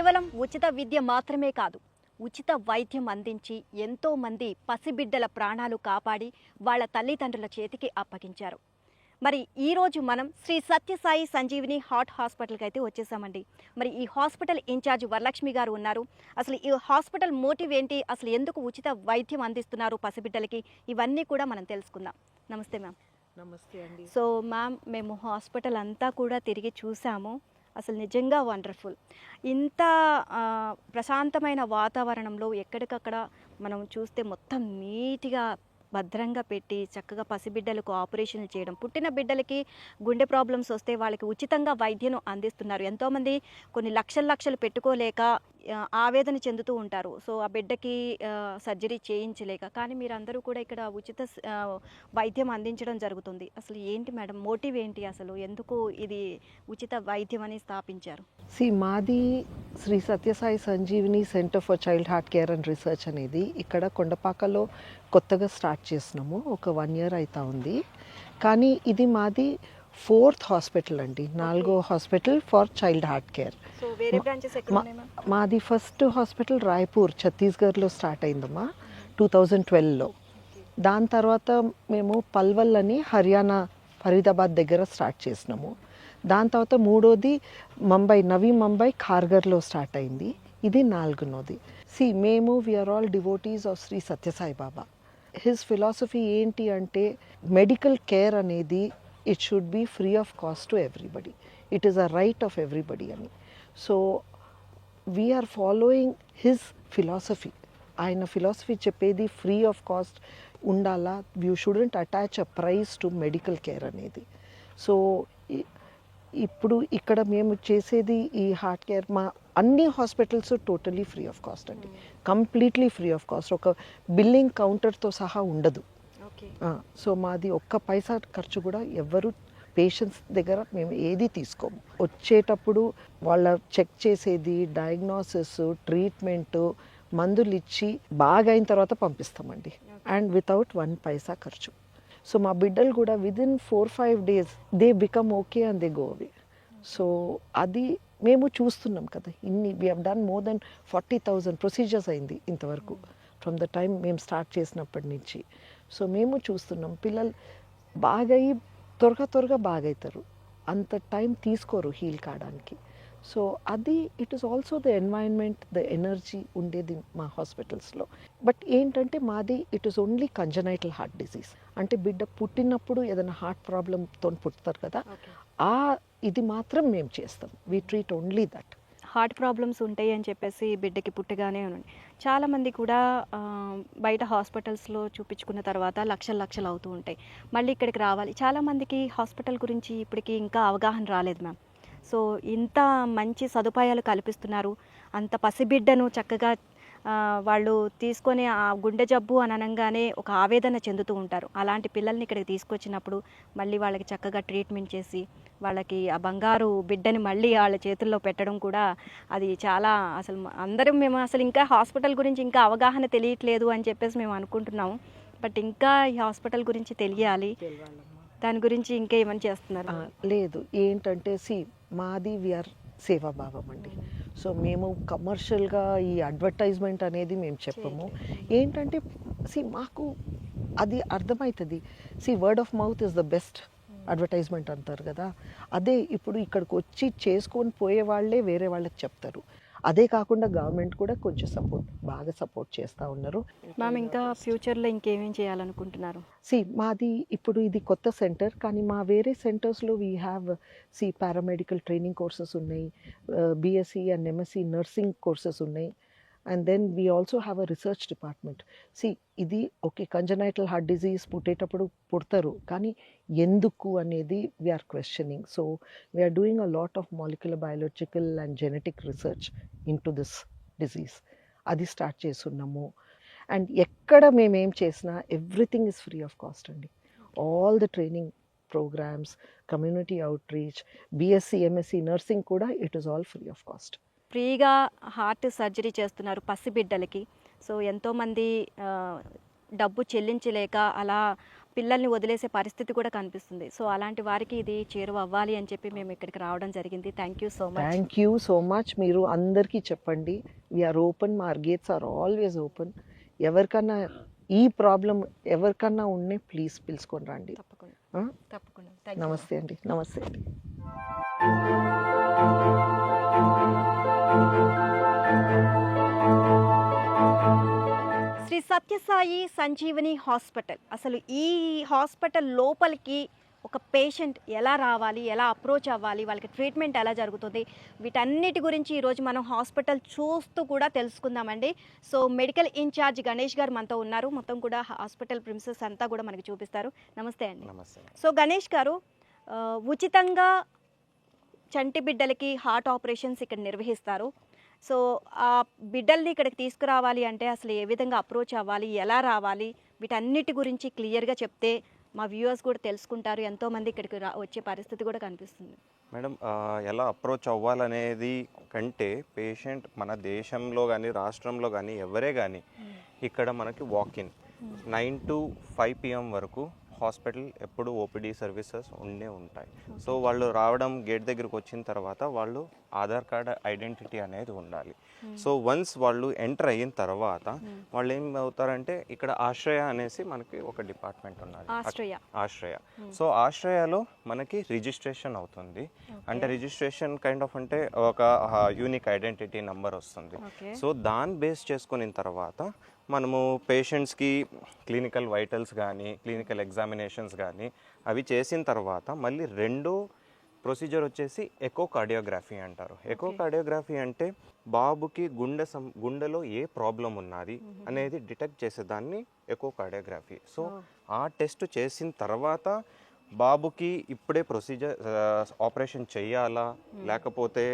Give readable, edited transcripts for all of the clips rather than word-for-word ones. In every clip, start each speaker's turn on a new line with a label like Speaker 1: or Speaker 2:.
Speaker 1: కేవలం ఉచిత విద్య మాత్రమే కాదు, ఉచిత వైద్యం అందించి ఎంతో మంది పసిబిడ్డల ప్రాణాలు కాపాడి వాళ్ళ తల్లిదండ్రుల చేతికి అప్పగించారు. మరి ఈరోజు మనం శ్రీ సత్యసాయి సంజీవిని హార్ట్ హాస్పిటల్కి అయితే వచ్చేసామండి. మరి ఈ హాస్పిటల్ ఇన్ఛార్జ్ వరలక్ష్మి గారు ఉన్నారు. అసలు ఈ హాస్పిటల్ మోటివ్ ఏంటి, అసలు ఎందుకు ఉచిత వైద్యం అందిస్తున్నారు పసిబిడ్డలకి, ఇవన్నీ కూడా మనం తెలుసుకుందాం. నమస్తే మ్యామ్.
Speaker 2: నమస్తే అండి.
Speaker 1: సో మ్యామ్, మేము హాస్పిటల్ అంతా కూడా తిరిగి చూసాము. అసలు నిజంగా వండర్ఫుల్. ఇంత ప్రశాంతమైన వాతావరణంలో ఎక్కడికక్కడ మనం చూస్తే మొత్తం నీట్గా భద్రంగా పెట్టి చక్కగా పసిబిడ్డలకు ఆపరేషన్లు చేయడం, పుట్టిన బిడ్డలకి గుండె ప్రాబ్లమ్స్ వస్తే వాళ్ళకి ఉచితంగా వైద్యం అందిస్తున్నారు. ఎంతోమంది కొన్ని లక్షలు పెట్టుకోలేక ఆవేదన చెందుతూ ఉంటారు. సో ఆ బిడ్డకి సర్జరీ చేయించలేక, కానీ మీరందరూ కూడా ఇక్కడ ఉచిత వైద్యం అందించడం జరుగుతుంది. అసలు ఏంటి మేడం మోటివ్ ఏంటి, అసలు ఎందుకు ఇది ఉచిత వైద్యం అని స్థాపించారు?
Speaker 2: మాది Shri Sathya Sai Sanjeevani centre for child heart care and research అనేది ఇక్కడ కొండపాకలో కొత్తగా స్టార్ట్ చేసినాము. ఒక 1 year అవుతా ఉంది. కానీ ఇది మాది 4th హాస్పిటల్ అండి, 4వ hospital for child heart care.
Speaker 1: So వేరే బ్రాంచెస్ ఎక్కడ ఉన్నాయి మ్యామ్?
Speaker 2: మాది ఫస్ట్ హాస్పిటల్ రాయ్పూర్ ఛత్తీస్గఢ్లో స్టార్ట్ అయిందమ్మా 2012లో. దాని తర్వాత మేము పల్వల్ అని హర్యానా ఫరీదాబాద్ దగ్గర స్టార్ట్ చేసినాము. దాని తర్వాత 3వది నవీ ముంబై ఖార్గర్లో స్టార్ట్ అయింది. ఇది 4వది. మేము we are all devotees of Sri Sathya Sai Baba. His philosophy ఏంటి అంటే మెడికల్ కేర్ అనేది it should be free of cost to everybody. It is a right of everybody అని. So we are following his philosophy. ఆయన ఫిలాసఫీ చెప్పేది ఫ్రీ ఆఫ్ కాస్ట్ ఉండాలా, you shouldn't attach a price to medical care అనేది. So ఇప్పుడు ఇక్కడ మేము చేసేది ఈ హార్ట్ కేర్ మా అన్ని hospitals totally free of cost అండి, కంప్లీట్లీ ఫ్రీ ఆఫ్ కాస్ట్. ఒక బిల్లింగ్ కౌంటర్తో సహా ఉండదు. సో మాది ఒక్క పైసా ఖర్చు కూడా ఎవరు పేషెంట్స్ దగ్గర మేము ఏది తీసుకోము. వచ్చేటప్పుడు వాళ్ళ చెక్ చేసేది, డయాగ్నోసిస్, ట్రీట్మెంటు, మందులు ఇచ్చి బాగా అయిన తర్వాత పంపిస్తామండి. అండ్ వితౌట్ 1 పైసా ఖర్చు. సో మా బిడ్డలు కూడా within 4-5 days they become okay and they go away. So అది మేము చూస్తున్నాం కదా. We have done more than 40,000 procedures అయింది ఇంతవరకు ఫ్రమ్ ద టైం మేము స్టార్ట్ చేసినప్పటి నుంచి. సో మేము చూస్తున్నాం పిల్లలు బాగయి త్వరగా బాగవుతారు. అంత టైం తీసుకోరు హీల్ కావడానికి. సో అది it is also the environment, the energy ఉండేది మా హాస్పిటల్స్లో. బట్ ఏంటంటే మాది it is only congenital heart disease. అంటే బిడ్డ పుట్టినప్పుడు ఏదైనా హార్ట్ ప్రాబ్లంతో పుడతారు కదా, ఇది మాత్రం మేము చేస్తాం. We treat only that.
Speaker 1: Heart problems ఉంటాయి అని చెప్పేసి బిడ్డకి పుట్టగానే ఉండండి. చాలామంది కూడా బయట హాస్పిటల్స్లో చూపించుకున్న తర్వాత లక్షలు అవుతూ ఉంటాయి. మళ్ళీ ఇక్కడికి రావాలి. చాలామందికి హాస్పిటల్ గురించి ఇప్పటికీ ఇంకా అవగాహన రాలేదు మ్యామ్. సో ఇంత మంచి సదుపాయాలు కల్పిస్తున్నారు. అంత పసిబిడ్డను చక్కగా వాళ్ళు తీసుకొని ఆ గుండె జబ్బు అని అనగానే ఒక ఆవేదన చెందుతూ ఉంటారు. అలాంటి పిల్లల్ని ఇక్కడికి తీసుకొచ్చినప్పుడు మళ్ళీ వాళ్ళకి చక్కగా ట్రీట్మెంట్ చేసి వాళ్ళకి ఆ బంగారు బిడ్డని మళ్ళీ వాళ్ళ చేతుల్లో పెట్టడం కూడా అది చాలా అసలు అందరం మేము అసలు ఇంకా హాస్పిటల్ గురించి ఇంకా అవగాహన తెలియట్లేదు అని చెప్పేసి మేము అనుకుంటున్నాము. బట్ ఇంకా ఈ హాస్పిటల్ గురించి తెలియాలి. దాని గురించి ఇంకా ఏమని చేస్తున్నారు?
Speaker 2: లేదు, ఏంటంటే మాది వీఆర్ సేవాభావం అండి. సో మేము కమర్షియల్గా ఈ అడ్వర్టైజ్మెంట్ అనేది మేము చెప్పము. ఏంటంటే మాకు అది అర్థమవుతుంది. Word of mouth is the best advertisement అంటారు కదా. అదే ఇప్పుడు ఇక్కడికి వచ్చి చేసుకొని పోయే వాళ్ళే వేరే వాళ్ళకి చెప్తారు. అదే కాకుండా గవర్నమెంట్ కూడా కొంచెం బాగా సపోర్ట్ చేస్తూ ఉన్నారు.
Speaker 1: మ్యామ్, ఇంకా ఫ్యూచర్లో ఇంకేమేం చేయాలనుకుంటున్నారు?
Speaker 2: మాది ఇప్పుడు ఇది కొత్త సెంటర్, కానీ మా వేరే సెంటర్స్లో we have paramedical training courses ఉన్నాయి, BSc and MSc nursing courses ఉన్నాయి. And then we also have a research department. ఇది ఓకే, కంజనైటల్ హార్ట్ డిజీజ్ పుట్టేటప్పుడు పుడతారు, కానీ ఎందుకు అనేది we are questioning. So we are doing a lot of molecular biological and genetic research into this disease. అది start చేస్తున్నాము. And ఎక్కడ మేమేం చేసినా everything is free of cost అండి. All the training programmes, community out reach, BSc MSc nursing కూడా it is all free of cost.
Speaker 1: ఫ్రీగా heart surgery చేస్తున్నారు పసిబిడ్డలకి. So ఎంతోమంది డబ్బు చెల్లించలేక అలా పిల్లల్ని వదిలేసే పరిస్థితి కూడా కనిపిస్తుంది. సో అలాంటి వారికి ఇది చేరువ అవ్వాలి అని చెప్పి మేము ఇక్కడికి రావడం జరిగింది. Thank you so much.
Speaker 2: Thank you so much. మీరు అందరికీ చెప్పండి, వీఆర్ ఓపెన్, మా గేట్స్ ఆర్ ఆల్వేస్ ఓపెన్. ఎవరికన్నా ఈ ప్రాబ్లం ఎవరికన్నా ఉంటే ప్లీజ్ పిలుచుకొని రండి.
Speaker 1: తప్పకుండా తప్పకుండా. Thank you.
Speaker 2: నమస్తే అండి. నమస్తే అండి.
Speaker 1: శ్రీ సత్యసాయి సంజీవని హాస్పిటల్. అసలు ఈ హాస్పిటల్ లోపలికి ఒక పేషెంట్ ఎలా రావాలి, ఎలా అప్రోచ్ అవ్వాలి, వాళ్ళకి ట్రీట్మెంట్ ఎలా జరుగుతుంది, వీటన్నిటి గురించి ఈరోజు మనం హాస్పిటల్ చూస్తూ కూడా తెలుసుకుందామండి. సో మెడికల్ ఇన్ఛార్జ్ గణేష్ గారు మనతో ఉన్నారు. మొత్తం కూడా హాస్పిటల్ ప్రిమిసెస్ అంతా కూడా మనకి చూపిస్తారు. నమస్తే అండి.
Speaker 3: నమస్తే.
Speaker 1: సో గణేష్ గారు, ఉచితంగా చంటి బిడ్డలకి హార్ట్ ఆపరేషన్స్ ఇక్కడ నిర్వహిస్తారు. సో ఆ బిడ్డల్ని ఇక్కడికి తీసుకురావాలి అంటే అసలు ఏ విధంగా అప్రోచ్ అవ్వాలి, ఎలా రావాలి, వీటన్నిటి గురించి క్లియర్గా చెప్తే మా వ్యూవర్స్ కూడా తెలుసుకుంటారు. ఎంతోమంది ఇక్కడికి వచ్చే పరిస్థితి కూడా కనిపిస్తుంది.
Speaker 3: మేడం, ఎలా అప్రోచ్ అవ్వాలనేది కంటే పేషెంట్ మన దేశంలో కానీ రాష్ట్రంలో కానీ ఎవరే కానీ ఇక్కడ మనకి వాకిన్ 9 to 5 PM వరకు హాస్పిటల్ ఎప్పుడు ఓపీడీ సర్వీసెస్ ఉండే ఉంటాయి. సో వాళ్ళు రావడం గేట్ దగ్గరికి వచ్చిన తర్వాత వాళ్ళు ఆధార్ కార్డ్ ఐడెంటిటీ అనేది ఉండాలి. సో వన్స్ వాళ్ళు ఎంటర్ అయిన తర్వాత వాళ్ళు ఏం అవుతారంటే ఇక్కడ ఆశ్రయ అనేసి మనకి ఒక డిపార్ట్మెంట్ ఉన్నది, ఆశ్రయ. సో ఆశ్రయలో మనకి రిజిస్ట్రేషన్ అవుతుంది. అంటే రిజిస్ట్రేషన్ కైండ్ ఆఫ్ అంటే ఒక యూనిక్ ఐడెంటిటీ నెంబర్ వస్తుంది. సో దాన్ని బేస్ చేసుకున్న తర్వాత మనము పేషెంట్స్కి క్లినికల్ వైటల్స్ కానీ క్లినికల్ ఎగ్జామినేషన్స్ కానీ అవి చేసిన తర్వాత మళ్ళీ రెండో ప్రొసీజర్ వచ్చేసి ఎకోకార్డియోగ్రఫీ అంటారు. ఎకోకార్డియోగ్రఫీ అంటే బాబుకి గుండెలో ఏ ప్రాబ్లం ఉన్నది అనేది డిటెక్ట్ చేసేదాన్ని ఎకోకార్డియోగ్రఫీ. సో ఆ టెస్ట్ చేసిన తర్వాత బాబుకి ఇప్పుడే ప్రొసీజర్ ఆపరేషన్ చేయాలా లేకపోతే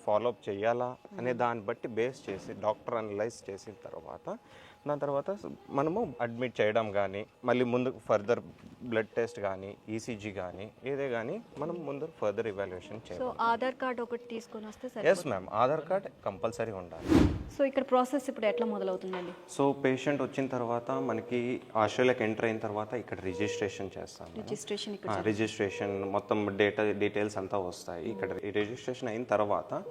Speaker 3: ఫాలోఅప్ చేయాలా అనే దాన్ని బట్టి బేస్ చేసి డాక్టర్ అనలైజ్ చేసిన తర్వాత దాని తర్వాత మనము అడ్మిట్ చేయడం కానీ మళ్ళీ ముందు ఫర్దర్ బ్లడ్ టెస్ట్ కానీ ఈసీజీ కానీ ఏదే కానీ మనం ముందు ఫర్దర్ ఇవాల్యుయేషన్ చేయాలి.
Speaker 1: సో ఆధార్ కార్డ్ ఒకటి తీసుకొని వస్తే సరే.
Speaker 3: Yes ma'am, Aadhaar card compulsory ఉండాలి.
Speaker 1: సో ఇక్కడ ప్రాసెస్ ఇప్పుడు ఎట్లా మొదలవుతుందండి?
Speaker 3: సో పేషెంట్ వచ్చిన తర్వాత మనకి ఆస్ట్రేలియాకి ఎంటర్ అయిన తర్వాత ఇక్కడ రిజిస్ట్రేషన్ చేస్తాం. రిజిస్ట్రేషన్ మొత్తం డీటెయిల్స్ అంతా వస్తాయి. ఇక్కడ రిజిస్ట్రేషన్ అయిన తర్వాత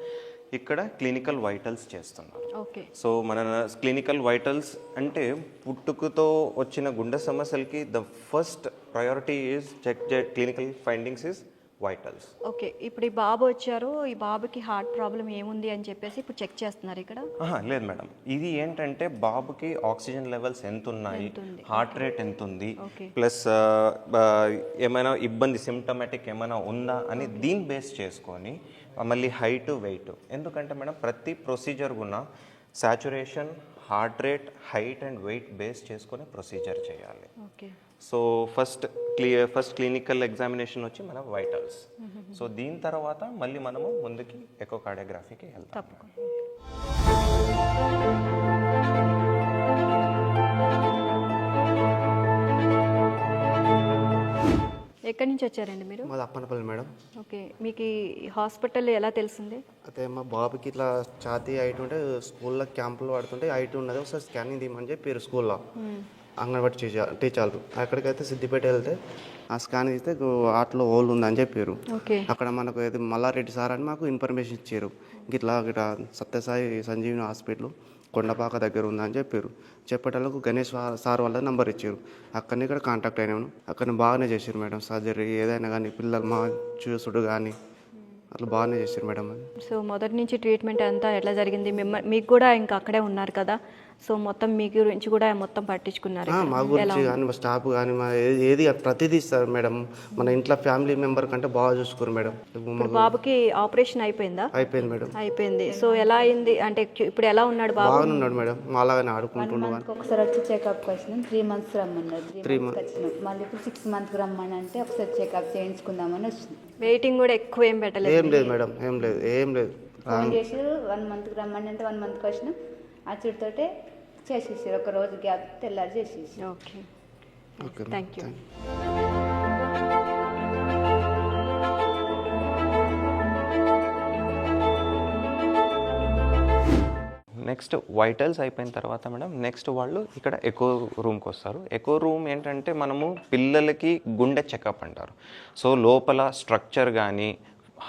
Speaker 3: ఇక్కడ క్లినికల్ వైటల్స్ చేస్తున్నారు.
Speaker 1: ఓకే.
Speaker 3: సో మన క్లినికల్ వైటల్స్ అంటే పుట్టుకతో వచ్చిన గుండె సమస్యలకి the first priority is check clinical findings is vitals.
Speaker 1: Okay. ఇప్పుడు ఈ బాబు వచ్చారు, ఈ బాబుకి హార్ట్ ప్రాబ్లం ఏముంది అని చెప్పేసి ఇప్పుడు చెక్ చేస్తున్నారు ఇక్కడ?
Speaker 3: లేదు మేడం, ఇది ఏంటంటే బాబుకి ఆక్సిజన్ లెవెల్స్ ఎంత ఉన్నాయి, హార్ట్ రేట్ ఎంత ఉంది, ప్లస్ ఏమైనా ఇబ్బంది సిమ్టమాటిక్ ఏమైనా ఉందా అని దీన్ని బేస్ చేసుకొని మళ్ళీ హైట్ వెయిట్. ఎందుకంటే మేడం ప్రతి ప్రొసీజర్ కూడా saturation, heart rate, height and wait base చేసుకొని ప్రొసీజర్ చేయాలి.
Speaker 1: Okay.
Speaker 3: So first clinical examination వచ్చి మన వైటల్స్. సో దీని తర్వాత మళ్ళీ మనము ముందుకి ఎకోకార్డియోగ్రఫీకి వెళ్తాం.
Speaker 1: ఎక్కడి నుంచి వచ్చారండి మీరు?
Speaker 4: మాది అప్పనపల్లి మేడం.
Speaker 1: ఓకే. మీకు ఈ హాస్పిటల్ ఎలా తెలిసింది?
Speaker 4: అయితే మా బాబుకి ఇట్లా ఛాతీ హైట్ ఉంటే స్కూల్లో క్యాంపులు పడుతుంటే హైట్ ఉన్నది, ఒకసారి స్కానింగ్ తీయమని చెప్పారు స్కూల్లో. అంగన్వాడీ టీచర్లు అక్కడికైతే సిద్దిపేట వెళ్తే ఆ స్కాన్ తీస్తే ఆటలో హోల్ ఉందని చెప్పారు. అక్కడ మనకు ఏది మల్లారెడ్డి సార్ అని మాకు ఇన్ఫర్మేషన్ ఇచ్చారు. గిట్లా సత్యసాయి సంజీవని హాస్పిటల్ కొండపాక దగ్గర ఉందని చెప్పారు. చెప్పేటలకు గణేష్ సార్ వాళ్ళ నెంబర్ ఇచ్చారు. అక్కడిని ఇక్కడ కాంటాక్ట్ అయినాను. అక్కడ బాగానే చేశారు మేడం సర్జరీ, ఏదైనా కానీ పిల్లలు మా చూసుడు కానీ అట్లా బాగానే చేశారు మేడం.
Speaker 1: సో మొదటి నుంచి ట్రీట్మెంట్ అంతా ఎట్లా జరిగింది? మీకు కూడా ఇంకా అక్కడే ఉన్నారు కదా, సో మొత్తం మీ గురించి కూడా మొత్తం పట్టించుకున్నారు?
Speaker 4: మా గురించి కానీ మా స్టాఫ్ కానీ మా ఏది ప్రతిదీ ఇస్తారు మేడం. మన ఇంట్లో ఫ్యామిలీ మెంబర్ కంటే బాగా చూసుకోరు మేడం.
Speaker 1: బాబుకి ఆపరేషన్ అయిపోయిందా?
Speaker 4: అయిపోయింది మేడం.
Speaker 1: అయిపోయింది. సో ఎలా అయింది అంటే ఇప్పుడు ఎలా ఉన్నాడు బాబు?
Speaker 4: బాగున్నాడు మేడం, మాలాగానే ఆడుకుంటున్నాడు.
Speaker 5: ఒకసారి వచ్చి చెకప్ వచ్చినాం, 3 months రమ్మన్నారు. 3 months వచ్చినాం. మళ్ళీ ఇప్పుడు 6 months రమ్మని అంటే ఒకసారి చెకప్ చేయించుకుందామని వచ్చినాం.
Speaker 1: వెయిటింగ్ కూడా ఎక్కువ ఏం పెట్టలేదు?
Speaker 4: ఏం లేదు మేడం, ఏం లేదు.
Speaker 5: ఫోన్ చేసి 1 month రమ్మని అంటే 1 month వచ్చినాం. అచ్చుడితోటే చేసేసారు, ఒక రోజు గ్యాప్ తెల్లారి చేసేసి.
Speaker 1: Okay, thank you.
Speaker 3: Next vitals అయిపోయిన తర్వాత మేడం నెక్స్ట్ వాళ్ళు ఇక్కడ ఎకో రూమ్కి వస్తారు. ఎకో రూమ్ ఏంటంటే మనము పిల్లలకి గుండె చెకప్ అంటారు. సో లోపల స్ట్రక్చర్ కానీ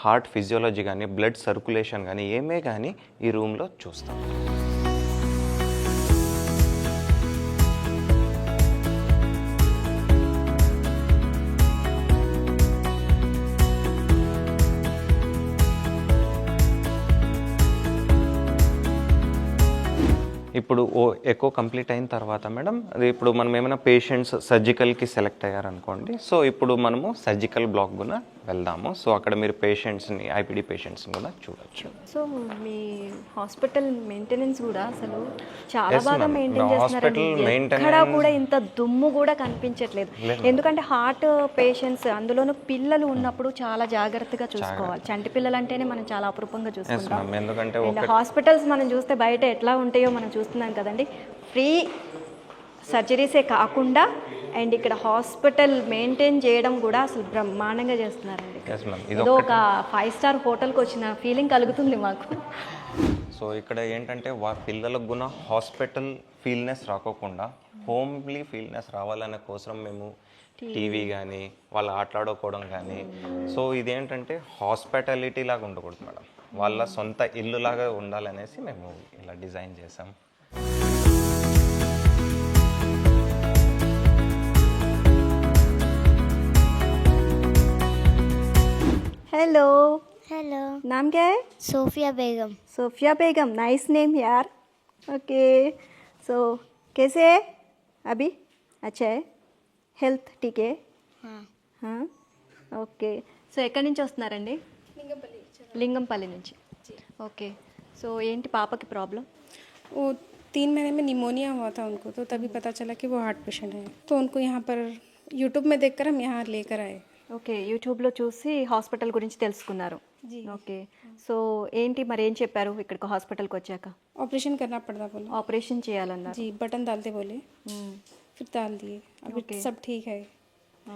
Speaker 3: హార్ట్ ఫిజియాలజీ కానీ బ్లడ్ సర్క్యులేషన్ కానీ ఏమే కానీ ఈ రూమ్లో చూస్తాం. ఇప్పుడు ఎకో కంప్లీట్ అయిన తర్వాత మేడం అది ఇప్పుడు మనం ఏమైనా పేషెంట్స్ సర్జికల్కి సెలెక్ట్ అయ్యారనుకోండి, సో ఇప్పుడు మనము సర్జికల్ బ్లాక్ కూడా వెళ్దాము. సో అక్కడ మీరు పేషెంట్స్ని ఐపీడీ పేషెంట్స్ని కూడా చూడొచ్చు.
Speaker 1: సో మీ హాస్పిటల్ మెయింటెనెన్స్ కూడా అసలు చాలా
Speaker 3: Yes,
Speaker 1: బాగా
Speaker 3: ma'am.
Speaker 1: మెయింటైన్
Speaker 3: నా
Speaker 1: చేస్తున్నారండి.
Speaker 3: hospital maintenance-
Speaker 1: ఎక్కడా కూడా ఇంత దుమ్ము కూడా కనిపించట్లేదు. ఎందుకంటే హార్ట్ పేషెంట్స్ అందులోనూ పిల్లలు ఉన్నప్పుడు చాలా జాగ్రత్తగా చూసుకోవాలి. చంటి పిల్లలు అంటేనే మనం చాలా అపురూపంగా చూసుకుంటాం.
Speaker 3: మ్యామ్, ఎందుకంటే
Speaker 1: అండ్ హాస్పిటల్స్ మనం చూస్తే బయట ఎట్లా ఉంటాయో మనం చూస్తున్నాం కదండి. ఫ్రీ సర్జరీసే కాకుండా అండ్ ఇక్కడ హాస్పిటల్ మెయింటైన్ చేయడం కూడా అసలు బ్రహ్మాండంగా చేస్తున్నారండి.
Speaker 3: ఎస్ మ్యామ్,
Speaker 1: ఏదో ఒక 5 స్టార్ హోటల్కి వచ్చిన ఫీలింగ్ కలుగుతుంది మాకు.
Speaker 3: సో ఇక్కడ ఏంటంటే పిల్లలకు కూడా హాస్పిటల్ ఫీల్నెస్ రాకోకుండా హోమ్లీ ఫీల్నెస్ రావాలనే కోసం మేము టీవీ కానీ వాళ్ళు ఆటలాడుకోవడం కానీ, సో ఇదేంటంటే హాస్పిటాలిటీ లాగా ఉండకూడదు మేడం, వాళ్ళ సొంత ఇల్లు లాగా ఉండాలనేసి మేము ఇలా డిజైన్ చేసాం.
Speaker 1: हेलो
Speaker 6: हेलो
Speaker 1: नाम क्या है?
Speaker 6: सोफिया बेगम
Speaker 1: सोफिया बेगम. नाइस नेम यार. ओके. सो कैसे है अभी? अच्छा है. హెల్త్ టీకే? ఓకే. సో ఎక్కడి నుంచి వస్తున్నారండి? లింగంపల్లి నుంచి. ఓకే. సో ఏంటి పాపకి ప్రాబ్లం?
Speaker 7: वो 3 महीने में निमोनिया हुआ था उनको, तो तभी पता चला कि वो हार्ट पेशेंट है, तो उनको यहाँ पर यूट्यूब में देखकर हम यहाँ लेकर आए.
Speaker 1: ఓకే. యూట్యూబ్లో చూసి హాస్పిటల్ గురించి తెలుసుకున్నారు. ఓకే. సో ఏంటి మరి ఏం చెప్పారు ఇక్కడికి హాస్పిటల్కి వచ్చాక?
Speaker 7: ऑपरेशन करना पड़ता बोले.
Speaker 1: ఆపరేషన్ చేయాలన్నారు.
Speaker 7: जी, बटन डालते बोले, फिर डाल दिए. अभी सब ठीक है,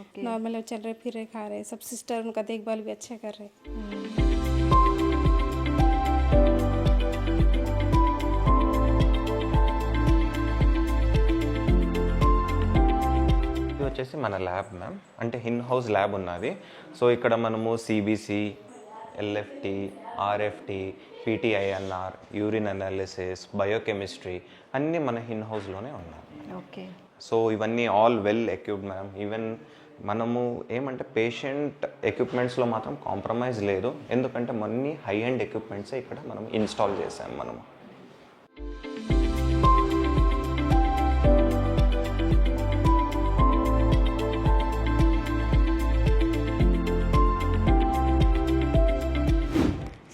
Speaker 1: ఓకే.
Speaker 7: नॉर्मल चल रहे, फिर रहे, खा रहे. सब सिस्टर उनका देखभाल भी अच्छे कर रहे.
Speaker 3: ఇది వచ్చేసి మన ల్యాబ్ మ్యామ్, అంటే ఇన్ హౌస్ ల్యాబ్ ఉన్నది. సో ఇక్కడ మనము CBC, LFT, RFT, PT INR, urine analysis, biochemistry అన్నీ మన ఇన్ హౌస్లోనే ఉన్నాయి.
Speaker 1: ఓకే.
Speaker 3: సో ఇవన్నీ all well equipped ma'am. Even మనము ఏమంటే పేషెంట్ ఎక్విప్మెంట్స్లో మాత్రం కాంప్రమైజ్ లేదు, ఎందుకంటే అన్ని హై ఎండ్ ఎక్విప్మెంట్సే ఇక్కడ మనం ఇన్స్టాల్ చేసాం మనము.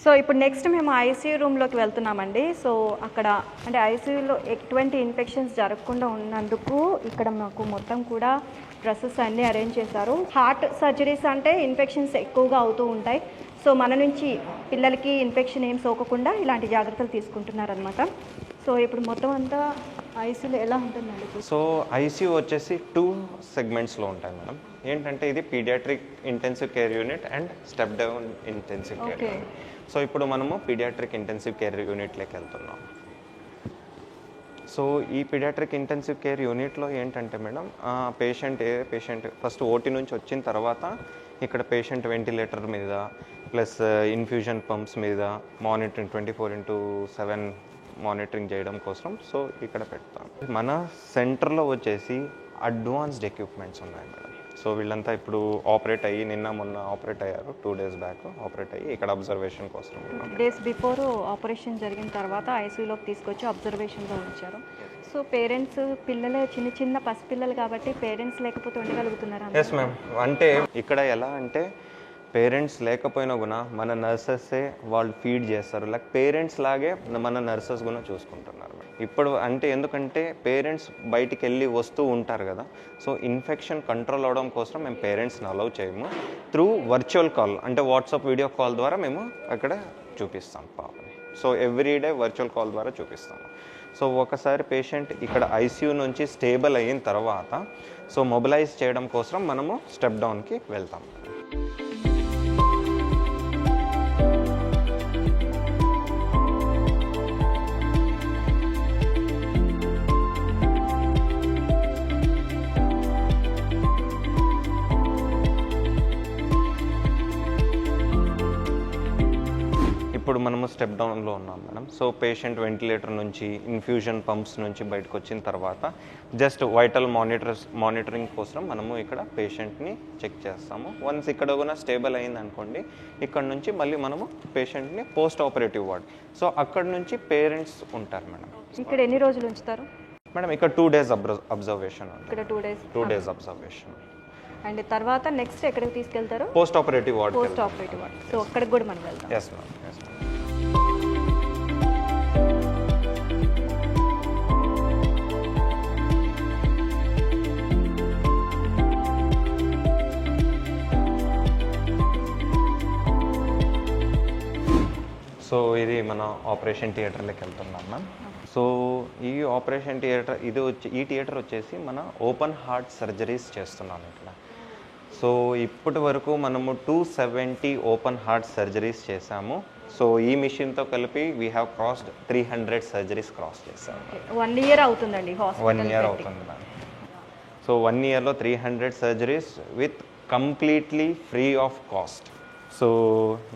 Speaker 1: సో ఇప్పుడు నెక్స్ట్ మేము ఐసీయూ రూమ్లోకి వెళ్తున్నామండి. సో అక్కడ అంటే ఐసీయూలో ఎటువంటి ఇన్ఫెక్షన్స్ జరగకుండా ఉన్నందుకు ఇక్కడ మాకు మొత్తం కూడా డ్రెస్సెస్ అన్నీ అరేంజ్ చేశారు. హార్ట్ సర్జరీస్ అంటే ఇన్ఫెక్షన్స్ ఎక్కువగా అవుతూ ఉంటాయి. సో మన నుంచి పిల్లలకి ఇన్ఫెక్షన్ ఏం సోకకుండా ఇలాంటి జాగ్రత్తలు తీసుకుంటున్నారనమాట. సో ఇప్పుడు మొత్తం అంతా ఐసీయూలో ఎలా ఉంటుందండి?
Speaker 3: సో ఐసీయూ వచ్చేసి 2 సెగ్మెంట్స్లో ఉంటాయి మేడం. ఏంటంటే ఇది paediatric intensive care unit and step down intensive care unit. So ఇప్పుడు మనము పీడియాట్రిక్ ఇంటెన్సివ్ కేర్ యూనిట్లోకి వెళ్తున్నాం. సో ఈ పీడియాట్రిక్ ఇంటెన్సివ్ కేర్ యూనిట్లో ఏంటంటే మేడం పేషెంట్ ఫస్ట్ ఓటీ నుంచి వచ్చిన తర్వాత ఇక్కడ పేషెంట్ వెంటిలేటర్ మీద ప్లస్ ఇన్ఫ్యూజన్ పంప్స్ మీద మానిటరింగ్ 24/7 మానిటరింగ్ చేయడం కోసం సో ఇక్కడ పెడతాం. మన సెంటర్లో వచ్చేసి అడ్వాన్స్డ్ ఎక్విప్మెంట్స్ ఉన్నాయి మేడం. సో వీళ్ళంతా ఇప్పుడు ఆపరేట్ అయ్యి మొన్న ఆపరేట్ అయ్యారు, 2 days బ్యాక్ ఆపరేట్ అయ్యి ఇక్కడ అబ్జర్వేషన్ కోసం.
Speaker 1: డేస్ బిఫోర్ ఆపరేషన్ జరిగిన తర్వాత ఐసీయూలోకి తీసుకొచ్చి అబ్జర్వేషన్లో ఉంచారు. సో పేరెంట్స్ పిల్లలు చిన్న పసిపిల్లలు కాబట్టి పేరెంట్స్ లేకపోతే ఉండగలుగుతున్నారా?
Speaker 3: Yes ma'am. అంటే ఇక్కడ ఎలా అంటే పేరెంట్స్ లేకపోయినా కూడా మన నర్సెసే వాళ్ళు ఫీడ్ చేస్తారు, లైక్ పేరెంట్స్ లాగే మన నర్సెస్ కూడా చూసుకుంటున్నారు. ఇప్పుడు అంటే ఎందుకంటే పేరెంట్స్ బయటికి వెళ్ళి వస్తూ ఉంటారు కదా, సో ఇన్ఫెక్షన్ కంట్రోల్ అవడం కోసం మేము పేరెంట్స్ని అలౌ చేయము. త్రూ వర్చువల్ కాల్ అంటే వాట్సాప్ వీడియో కాల్ ద్వారా మేము అక్కడ చూపిస్తాం పాపని. సో ఎవ్రీడే వర్చువల్ కాల్ ద్వారా చూపిస్తాము. సో ఒకసారి పేషెంట్ ఇక్కడ ఐసీయూ నుంచి స్టేబుల్ అయిన తర్వాత సో మొబిలైజ్ చేయడం కోసం మనము స్టెప్ డౌన్కి వెళ్తాం. ఇప్పుడు మనము స్టెప్ డౌన్లో ఉన్నాం మేడం. సో పేషెంట్ వెంటిలేటర్ నుంచి ఇన్ఫ్యూజన్ పంప్స్ నుంచి బయటకు వచ్చిన తర్వాత జస్ట్ వైటల్ మానిటరింగ్ కోసం మనము ఇక్కడ పేషెంట్ని చెక్ చేస్తాము. వన్స్ ఇక్కడ కూడా స్టేబుల్ అయింది అనుకోండి, ఇక్కడ నుంచి మళ్ళీ మనము పేషెంట్ని పోస్ట్ ఆపరేటివ్ వార్డ్, సో అక్కడ నుంచి పేరెంట్స్ ఉంటారు మేడం.
Speaker 1: ఇక్కడ ఎన్ని రోజులు ఉంచుతారు
Speaker 3: మేడం ఇక్కడ 2 days అబ్జర్వేషన్ ఉంటుంది.
Speaker 1: ఇక్కడ
Speaker 3: 2 days అబ్జర్వేషన్.
Speaker 1: అండ్ తర్వాత నెక్స్ట్ ఎక్కడికి తీసుకెళ్తారు?
Speaker 3: Post operative ward.
Speaker 1: Post operative ward. So అక్కడికి కూడా మనం వెళ్తాం.
Speaker 3: Yes ma'am, yes ma'am. So ఇది మన ఆపరేషన్ థియేటర్లోకి వెళ్తున్నాం మ్యామ్. సో ఈ ఆపరేషన్ థియేటర్ ఈ థియేటర్ వచ్చేసి మన ఓపెన్ హార్ట్ సర్జరీస్ చేస్తున్నాం ఇక్కడ. సో ఇప్పటి వరకు మనము 270 ఓపెన్ హార్ట్ సర్జరీస్ చేసాము. సో ఈ మిషన్తో కలిపి we have crossed 300 surgeries cross చేసాము.
Speaker 1: 1 year అవుతుందండి
Speaker 3: 1 year అవుతుంది మ్యామ్. సో 1 yearలో 300 surgeries with completely free of cost. So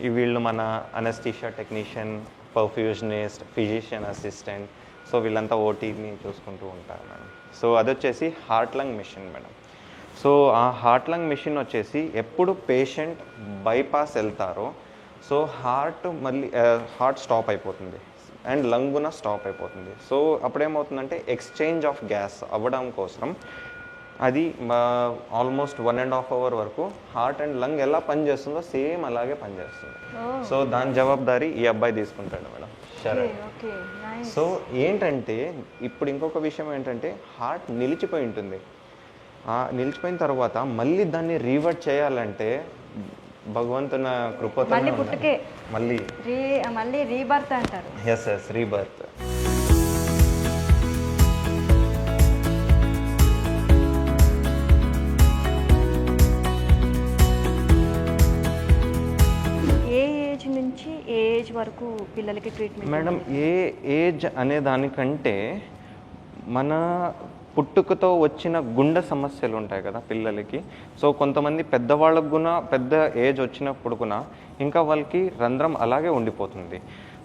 Speaker 3: ఈ వీళ్ళు మన anaesthesia technician, perfusionist, physician assistant, so వీళ్ళంతా ఓటీని చూసుకుంటూ ఉంటారు మేడం. సో అది వచ్చేసి heart lung machine madam. So ఆ హార్ట్ లంగ్ మిషన్ వచ్చేసి ఎప్పుడు పేషెంట్ బైపాస్ వెళ్తారో సో హార్ట్ స్టాప్ అయిపోతుంది అండ్ లంగ్ కూడా స్టాప్ అయిపోతుంది. సో అప్పుడేమవుతుందంటే ఎక్స్చేంజ్ ఆఫ్ గ్యాస్ అవ్వడం కోసం అది ఆల్మోస్ట్ 1.5 hour వరకు హార్ట్ అండ్ లంగ్ ఎలా పనిచేస్తుందో సేమ్ అలాగే పనిచేస్తుంది. సో దాని జవాబారి ఈ అబ్బాయి తీసుకుంటాడు మేడం, శరణ్. సో ఏంటంటే ఇప్పుడు ఇంకొక విషయం ఏంటంటే హార్ట్ నిలిచిపోయి ఉంటుంది. నిలిచిపోయిన తర్వాత మళ్ళీ దాన్ని రీవర్ట్ చేయాలంటే భగవంతుని కృపతో
Speaker 1: మళ్ళీ రీబర్త్ అంటారు.
Speaker 3: Yes rebirth.
Speaker 1: ఏ ఏజ్ నుంచి ఏ ఏజ్ వరకు పిల్లలకి ట్రీట్మెంట్?
Speaker 3: మేడం ఏ ఏజ్ అనే దానికంటే మన పుట్టుకతో వచ్చిన గుండె సమస్యలు ఉంటాయి కదా పిల్లలకి. సో కొంతమంది పెద్దవాళ్ళకు కూడా పెద్ద ఏజ్ వచ్చినప్పుడు కూడా ఇంకా వాళ్ళకి రంధ్రం అలాగే ఉండిపోతుంది.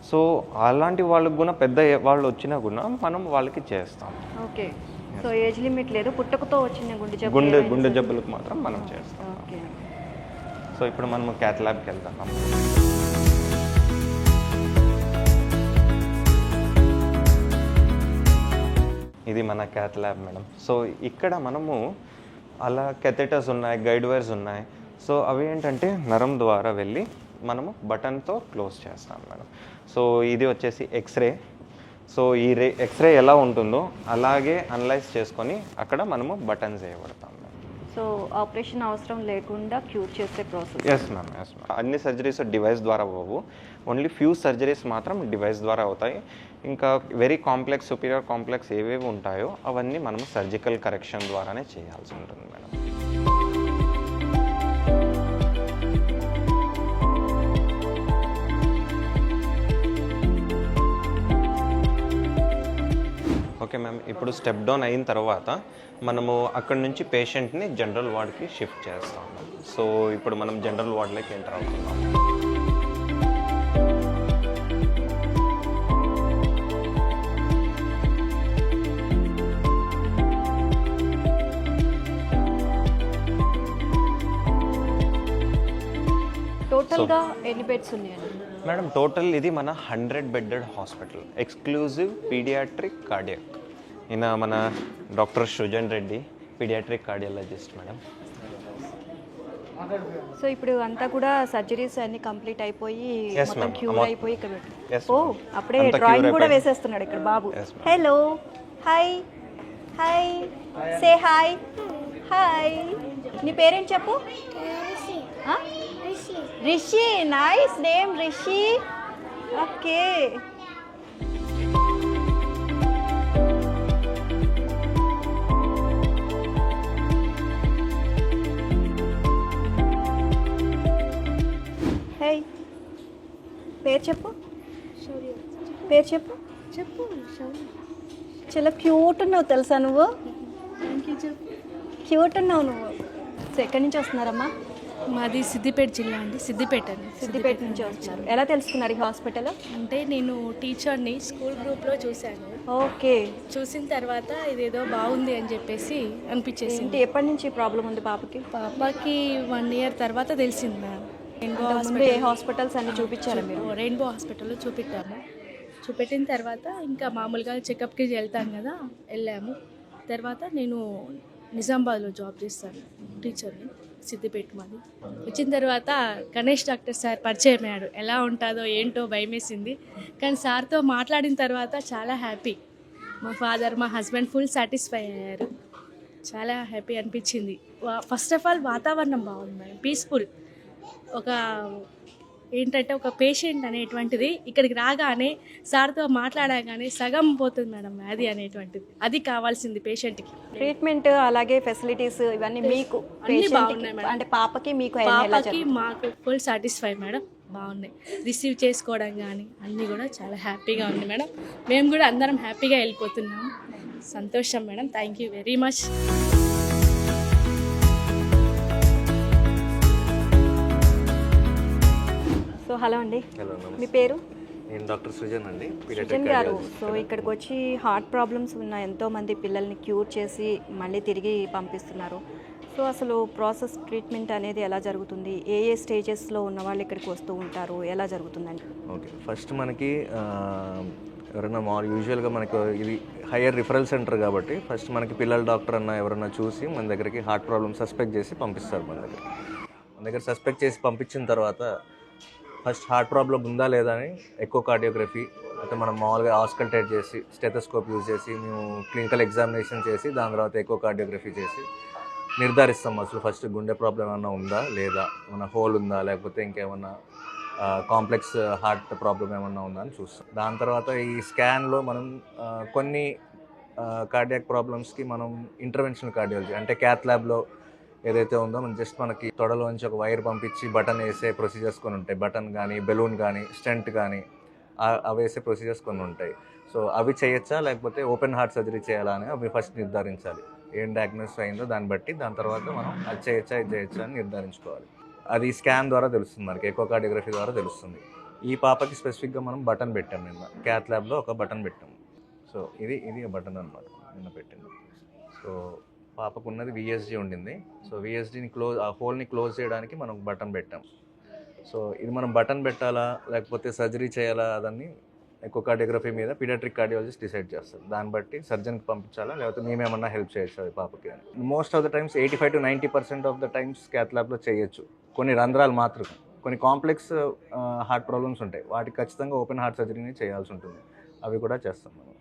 Speaker 3: సో అలాంటి వాళ్ళకు కూడా పెద్ద వాళ్ళు వచ్చినా కూడా మనం వాళ్ళకి చేస్తాం.
Speaker 1: ఓకే. సో ఏజ్ లిమిట్ లేదు, పుట్టుకతో వచ్చిన
Speaker 3: గుండె జబ్బులకు మాత్రం మనం చేస్తాం. సో ఇప్పుడు మనం క్యాత్ ల్యాబ్కి వెళ్తాం. ఇది మన క్యాత్ ల్యాబ్ మేడం. సో ఇక్కడ మనము అలా కెథెటర్స్ ఉన్నాయి, గైడ్ వైర్స్ ఉన్నాయి. సో అవి ఏంటంటే నరం ద్వారా వెళ్ళి మనము బటన్తో క్లోజ్ చేస్తాం మేడం. సో ఇది వచ్చేసి ఎక్స్రే. సో ఈ ఎక్స్రే ఎలా ఉంటుందో అలాగే అనలైజ్ చేసుకొని అక్కడ మనము బటన్స్ వేయబడతాం మేడం.
Speaker 1: సో ఆపరేషన్ అవసరం లేకుండా క్యూర్ చేసే process.
Speaker 3: Yes ma'am, yes ma'am. అన్ని సర్జరీస్ డివైస్ ద్వారా అవ్వవు, ఓన్లీ ఫ్యూ సర్జరీస్ మాత్రం డివైస్ ద్వారా అవుతాయి. ఇంకా వెరీ కాంప్లెక్స్, సుపీరియర్ కాంప్లెక్స్ ఏవేవి ఉంటాయో అవన్నీ మనము సర్జికల్ కరెక్షన్ ద్వారానే చేయాల్సి ఉంటుంది మేడం. ఓకే మ్యామ్, ఇప్పుడు స్టెప్ డౌన్ అయిన తర్వాత మనము అక్కడ నుంచి పేషెంట్ని జనరల్ వార్డ్కి షిఫ్ట్ చేస్తాం. సో ఇప్పుడు మనం జనరల్ వార్డ్లోకి ఎంటర్ అవుతున్నాం.
Speaker 1: టోటల్గా ఎన్ని బెడ్స్ ఉన్నాయండి
Speaker 3: మేడం? టోటల్ ఇది మన 100-bedded hospital, exclusive paediatric cardiac. ఈయన మన doctor Srujan Reddy, paediatric cardiologist madam.
Speaker 1: So ఇప్పుడు అంతా కూడా సర్జరీస్ అన్ని కంప్లీట్ అయిపోయి మొత్తం క్యూర్ అయిపోయి ఇక్కడ ఓ అప్పుడే డ్రాయింగ్ కూడా వేసేస్తున్నాడు ఇక్కడ బాబు. Hello, hi hi, say hi. Hi, నీ పేరేంటి చెప్పు? Rishi. Nice name Rishi. Okay. Hey, పేరు చెప్పు. పేరు చెప్పు. చాలా క్యూట్ ఉన్నావు తెలుసా నువ్వు. క్యూట్ ఉన్నావు నువ్వు. సో ఎక్కడి నుంచి వస్తున్నారమ్మా?
Speaker 8: మాది సిద్దిపేట జిల్లా అండి, సిద్దిపేట
Speaker 1: నుంచి వస్తున్నారు. ఎలా తెలుసుకున్నారు ఈ హాస్పిటల్?
Speaker 8: అంటే నేను టీచర్ని స్కూల్ గ్రూప్లో చూశాను.
Speaker 1: ఓకే.
Speaker 8: చూసిన తర్వాత ఇదేదో బాగుంది అని చెప్పేసి అనిపించేసింది.
Speaker 1: ఏంటి, ఎప్పటి నుంచి ప్రాబ్లం ఉంది పాపకి?
Speaker 8: పాపకి 1 year తర్వాత తెలిసింది మేడం. రెయిన్బో
Speaker 1: ముందు ఏ హాస్పిటల్స్ అన్ని చూపించారా మీరు?
Speaker 8: రెయిన్బో హాస్పిటల్లో చూపెట్టాము. చూపెట్టిన తర్వాత ఇంకా మామూలుగా చెకప్కి వెళ్తాను కదా, వెళ్ళాము. తర్వాత నేను నిజామాబాద్లో జాబ్ చేస్తాను, టీచర్ని, సిద్దిపేట మాది. వచ్చిన తర్వాత గణేష్ డాక్టర్ సార్ పరిచయం అయ్యాడు. ఎలా ఉంటుందో ఏంటో భయమేసింది, కానీ సార్తో మాట్లాడిన తర్వాత చాలా హ్యాపీ. మా ఫాదర్, మా హస్బెండ్ ఫుల్ సాటిస్ఫై అయ్యారు. చాలా హ్యాపీ అనిపించింది. ఫస్ట్ ఆఫ్ ఆల్ వాతావరణం బాగుంది మేడం, పీస్ఫుల్. ఒక ఏంటంటే ఒక పేషెంట్ అనేటువంటిది ఇక్కడికి రాగానే సార్తో మాట్లాడగానే సగం పోతుంది మేడం వ్యాధి అనేటువంటిది. అది కావాల్సింది పేషెంట్కి.
Speaker 1: ట్రీట్మెంట్ అలాగే ఫెసిలిటీస్ ఇవన్నీ మీకు
Speaker 8: అన్నీ బాగున్నాయి మేడం.
Speaker 1: అంటే పాపకి మీకు ఎలా
Speaker 8: పాపకి మాకు ఫుల్ సాటిస్ఫై మేడం, బాగున్నాయి. రిసీవ్ చేసుకోవడం కానీ అన్నీ కూడా చాలా హ్యాపీగా ఉంది మేడం. మేము కూడా అందరం హ్యాపీగా వెళ్ళిపోతున్నాము. సంతోషం madam, thank you very much.
Speaker 1: So hello అండి,
Speaker 3: హలో,
Speaker 1: మీ పేరు?
Speaker 3: నేను డాక్టర్ సృజన్ అండి,
Speaker 1: సృజన్ గారు. సో ఇక్కడికి వచ్చి హార్ట్ ప్రాబ్లమ్స్ ఉన్న ఎంతోమంది పిల్లల్ని క్యూర్ చేసి మళ్ళీ తిరిగి పంపిస్తున్నారు. సో అసలు ప్రాసెస్ ట్రీట్మెంట్ అనేది ఎలా జరుగుతుంది? ఏ ఏ స్టేజెస్లో ఉన్న వాళ్ళు ఇక్కడికి వస్తూ ఉంటారు? ఎలా జరుగుతుందండి?
Speaker 9: ఓకే, ఫస్ట్ మనకి ఎవరైనా యూజువల్గా మనకు ఇది హయ్యర్ రిఫరల్ సెంటర్ కాబట్టి ఫస్ట్ మనకి పిల్లల డాక్టర్ అన్న ఎవరైనా చూసి మన దగ్గరికి హార్ట్ ప్రాబ్లమ్ సస్పెక్ట్ చేసి పంపిస్తారు. మన దగ్గర సస్పెక్ట్ చేసి పంపించిన తర్వాత ఫస్ట్ హార్ట్ ప్రాబ్లం ఉందా లేదా అని ఎకో కార్డియోగ్రఫీ అయితే మనం మామూలుగా ఆస్కల్టేట్ చేసి స్టెథోస్కోప్ యూజ్ చేసి మేము క్లినికల్ ఎగ్జామినేషన్ చేసి దాని తర్వాత ఎకో కార్డియోగ్రఫీ చేసి నిర్ధారిస్తాం అసలు ఫస్ట్ గుండె ప్రాబ్లం ఏమన్నా ఉందా లేదా, ఏమన్నా హోల్ ఉందా, లేకపోతే ఇంకేమన్నా కాంప్లెక్స్ హార్ట్ ప్రాబ్లం ఏమన్నా ఉందా అని చూస్తాం. దాని తర్వాత ఈ స్కాన్లో మనం కొన్ని కార్డియాక్ ప్రాబ్లమ్స్కి మనం ఇంటర్వెన్షనల్ కార్డియాలజీ అంటే క్యాత్ ల్యాబ్లో ఏదైతే ఉందో మనం జస్ట్ మనకి తొడలోంచి ఒక వైర్ పంపించి బటన్ వేసే ప్రొసీజర్స్ కొన్ని ఉంటాయి. బటన్ కానీ, బెలూన్ కానీ, స్టెంట్ కానీ అవి వేసే ప్రొసీజర్స్ కొన్ని ఉంటాయి. సో అవి చేయొచ్చా లేకపోతే ఓపెన్ హార్ట్ సర్జరీ చేయాలా అని అవి ఫస్ట్ నిర్ధారించాలి. ఏం డయాగ్నోస్ అయిందో దాన్ని బట్టి దాని తర్వాత మనం అది చేయొచ్చా ఇది చేయొచ్చా అని నిర్ధారించుకోవాలి. అది స్కాన్ ద్వారా తెలుస్తుంది, మనకి ఎకో కార్డియోగ్రఫీ ద్వారా తెలుస్తుంది. ఈ పాపకి స్పెసిఫిక్గా మనం బటన్ పెట్టాం, నిన్న క్యాత్ ల్యాబ్లో ఒక బటన్ పెట్టాము. సో ఇది బటన్ అనమాట నిన్న పెట్టింది. సో పాపకు ఉన్నది విఎస్జీ ఉండింది. సో విఎస్జీని ఆ హోల్ని క్లోజ్ చేయడానికి మనం బటన్ పెట్టాం. సో ఇది మనం బటన్ పెట్టాలా లేకపోతే సర్జరీ చేయాలా అదని ఎకో కార్డియోగ్రఫీ మీద పీడియాట్రిక్ కార్డియాలజిస్ట్ డిసైడ్ చేస్తారు. దాన్ని బట్టి సర్జన్కి పంపించాలా లేకపోతే మేమేమన్నా హెల్ప్ చేయొచ్చు అది పాపకి అని. Most of the times 85 to 90% of the times cath ల్యాబ్లో చేయొచ్చు. కొన్ని రంధ్రాలు మాత్రమే, కొన్ని కాంప్లెక్స్ హార్ట్ ప్రాబ్లమ్స్ ఉంటాయి, వాటికి ఖచ్చితంగా ఓపెన్ హార్ట్ సర్జరీని చేయాల్సి ఉంటుంది. అవి కూడా చేస్తాం మనం.